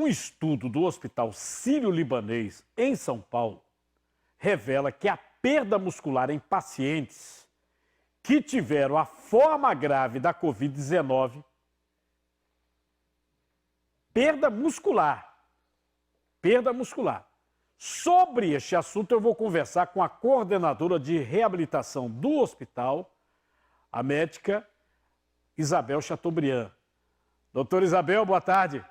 Um estudo do Hospital Sírio-Libanês, em São Paulo, revela que a perda muscular em pacientes que tiveram a forma grave da Covid-19, perda muscular. Sobre este assunto eu vou conversar com a coordenadora de reabilitação do hospital, a médica Isabel Chateaubriand. Doutora Isabel, boa tarde.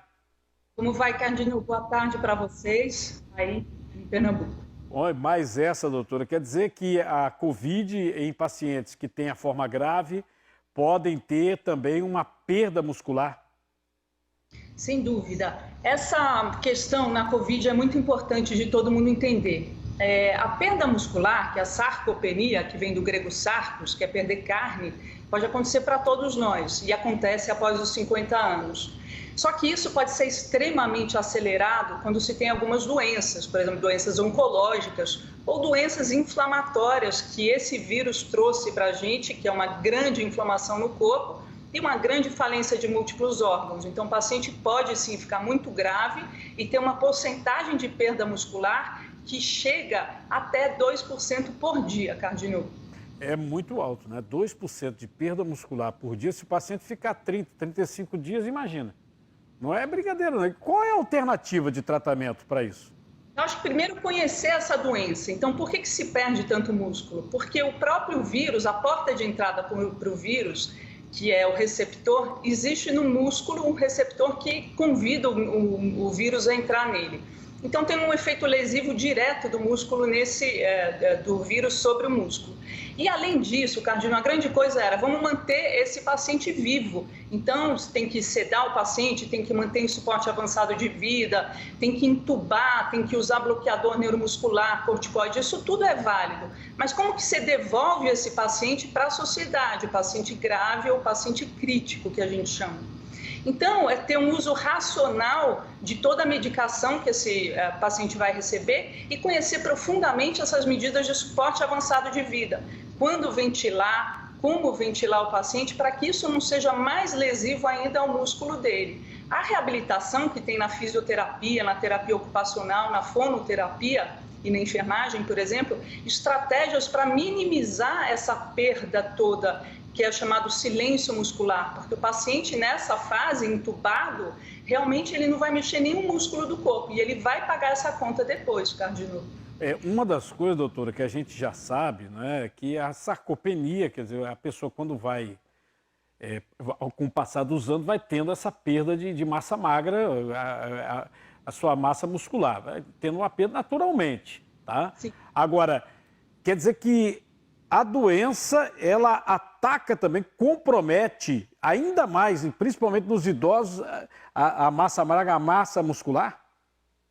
Como vai, Cardinho? Boa tarde para vocês aí em Pernambuco. Oi, mais essa, doutora, quer dizer que a Covid em pacientes que têm a forma grave podem ter também uma perda muscular? Sem dúvida. Essa questão na Covid é muito importante de todo mundo entender. A perda muscular, que é a sarcopenia, que vem do grego sarcos, que é perder carne, pode acontecer para todos nós e acontece após os 50 anos. Só que isso pode ser extremamente acelerado quando se tem algumas doenças, por exemplo, doenças oncológicas ou doenças inflamatórias que esse vírus trouxe para a gente, que é uma grande inflamação no corpo e uma grande falência de múltiplos órgãos. Então, o paciente pode sim ficar muito grave e ter uma porcentagem de perda muscular que chega até 2% por dia, Cardinho. É muito alto, né? 2% de perda muscular por dia. Se o paciente ficar 30, 35 dias, imagina. Não é brincadeira, não. Qual é a alternativa de tratamento para isso? Eu acho que primeiro conhecer essa doença. Então, por que se perde tanto músculo? Porque o próprio vírus, a porta de entrada para o vírus, que é o receptor, existe no músculo um receptor que convida o vírus a entrar nele. Então, tem um efeito lesivo direto do músculo do vírus sobre o músculo. E, além disso, Cardinho, a grande coisa era, vamos manter esse paciente vivo. Então, tem que sedar o paciente, tem que manter em suporte avançado de vida, tem que entubar, tem que usar bloqueador neuromuscular, corticoide, isso tudo é válido. Mas como que você devolve esse paciente para a sociedade, o paciente grave ou o paciente crítico, que a gente chama? Então, é ter um uso racional de toda a medicação que esse paciente vai receber e conhecer profundamente essas medidas de suporte avançado de vida. Quando ventilar, como ventilar o paciente, para que isso não seja mais lesivo ainda ao músculo dele. A reabilitação que tem na fisioterapia, na terapia ocupacional, na fonoterapia e na enfermagem, por exemplo, estratégias para minimizar essa perda toda, que é chamado silêncio muscular, porque o paciente nessa fase, entubado, realmente ele não vai mexer nenhum músculo do corpo e ele vai pagar essa conta depois, Cardinô. Uma das coisas, doutora, que a gente já sabe, né, que a sarcopenia, quer dizer, a pessoa quando vai, com o passar dos anos, vai tendo essa perda de massa magra, a sua massa muscular, vai tendo uma perda naturalmente, tá? Sim. Agora, quer dizer que a doença, ela ataca também, compromete ainda mais, principalmente nos idosos, a massa magra, a massa muscular?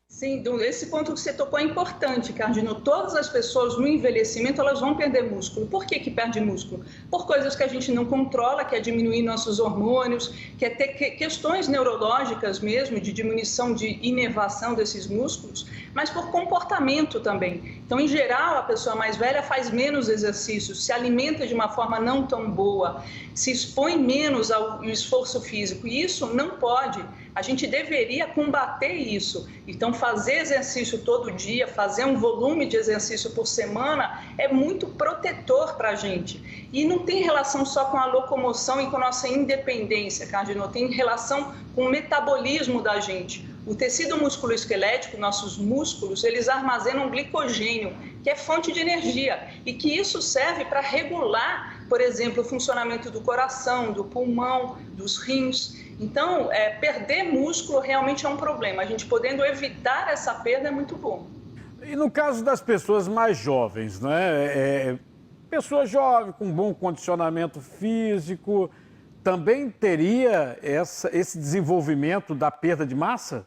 Sim, esse ponto que você tocou é importante, Cardinô. Todas as pessoas no envelhecimento, elas vão perder músculo. Por que perde músculo? Por coisas que a gente não controla, que é diminuir nossos hormônios, que é ter questões neurológicas mesmo, de diminuição de inervação desses músculos, mas por comportamento também. Então, em geral, a pessoa mais velha faz menos exercícios, se alimenta de uma forma não tão boa, se expõe menos ao esforço físico. E isso não pode. A gente deveria combater isso. Então, fazer exercício todo dia, fazer um volume de exercício por semana é muito protetor para a gente. E não tem relação só com a locomoção e com a nossa independência, Cardinô, tem relação com o metabolismo da gente. O tecido musculoesquelético, nossos músculos, eles armazenam glicogênio, que é fonte de energia, e que isso serve para regular, por exemplo, o funcionamento do coração, do pulmão, dos rins. Então, perder músculo realmente é um problema. A gente podendo evitar essa perda é muito bom. E no caso das pessoas mais jovens, né? Pessoa jovem, com bom condicionamento físico, também teria esse desenvolvimento da perda de massa?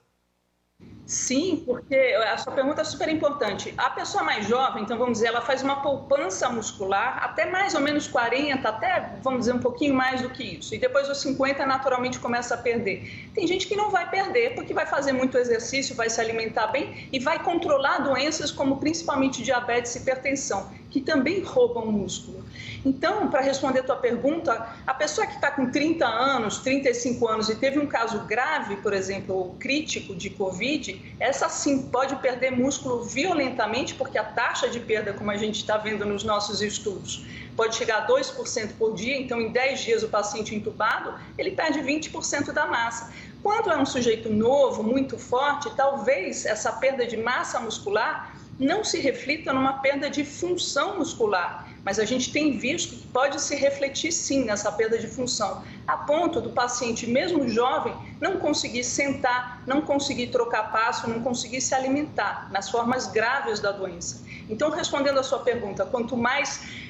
Sim, porque a sua pergunta é super importante. A pessoa mais jovem, então vamos dizer, ela faz uma poupança muscular até mais ou menos 40, até vamos dizer um pouquinho mais do que isso. E depois dos 50 naturalmente começa a perder. Tem gente que não vai perder porque vai fazer muito exercício, vai se alimentar bem e vai controlar doenças como principalmente diabetes e hipertensão, que também roubam músculo. Então, para responder a tua pergunta, a pessoa que está com 30 anos, 35 anos e teve um caso grave, por exemplo, ou crítico de Covid, essa sim pode perder músculo violentamente, porque a taxa de perda, como a gente está vendo nos nossos estudos, pode chegar a 2% por dia, então em 10 dias o paciente entubado, ele perde 20% da massa. Quando é um sujeito novo, muito forte, talvez essa perda de massa muscular não se reflita numa perda de função muscular, mas a gente tem visto que pode se refletir sim nessa perda de função, a ponto do paciente, mesmo jovem, não conseguir sentar, não conseguir trocar passo, não conseguir se alimentar, nas formas graves da doença. Então, respondendo a sua pergunta, quanto mais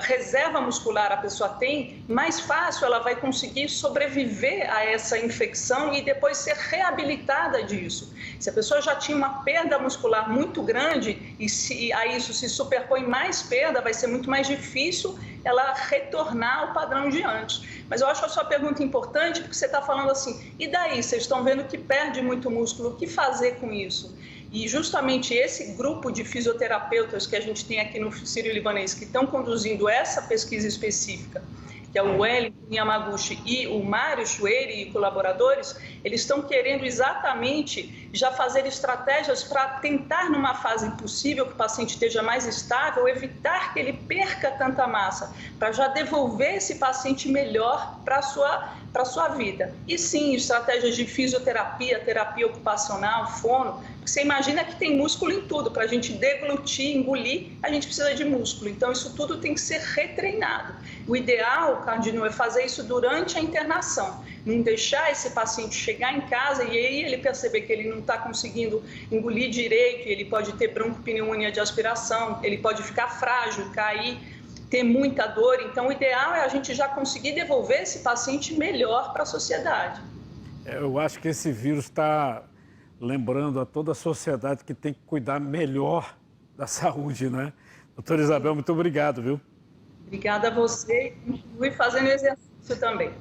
reserva muscular a pessoa tem, mais fácil ela vai conseguir sobreviver a essa infecção e depois ser reabilitada disso. Se a pessoa já tinha uma perda muscular muito grande e se a isso se superpõe mais perda, vai ser muito mais difícil ela retornar ao padrão de antes. Mas eu acho a sua pergunta importante porque você está falando assim, e daí? Vocês estão vendo que perde muito músculo, o que fazer com isso? E justamente esse grupo de fisioterapeutas que a gente tem aqui no Sírio-Libanês, que estão conduzindo essa pesquisa específica, que é o Wellington Yamaguchi e o Mário Chueiri e colaboradores, eles estão querendo exatamente já fazer estratégias para tentar, numa fase possível que o paciente esteja mais estável, evitar que ele perca tanta massa, para já devolver esse paciente melhor para a sua vida. E sim, estratégias de fisioterapia, terapia ocupacional, fono, porque você imagina que tem músculo em tudo, para a gente deglutir, engolir, a gente precisa de músculo, então isso tudo tem que ser retreinado. O ideal, Cardinal, é fazer isso durante a internação, não deixar esse paciente chegar em casa e aí ele perceber que ele não está conseguindo engolir direito, ele pode ter broncopneumonia de aspiração, ele pode ficar frágil, cair, ter muita dor. Então, o ideal é a gente já conseguir devolver esse paciente melhor para a sociedade. Eu acho que esse vírus está lembrando a toda a sociedade que tem que cuidar melhor da saúde, né? Doutora Isabel, muito obrigado, viu? Obrigada a você e continue fazendo exercício também.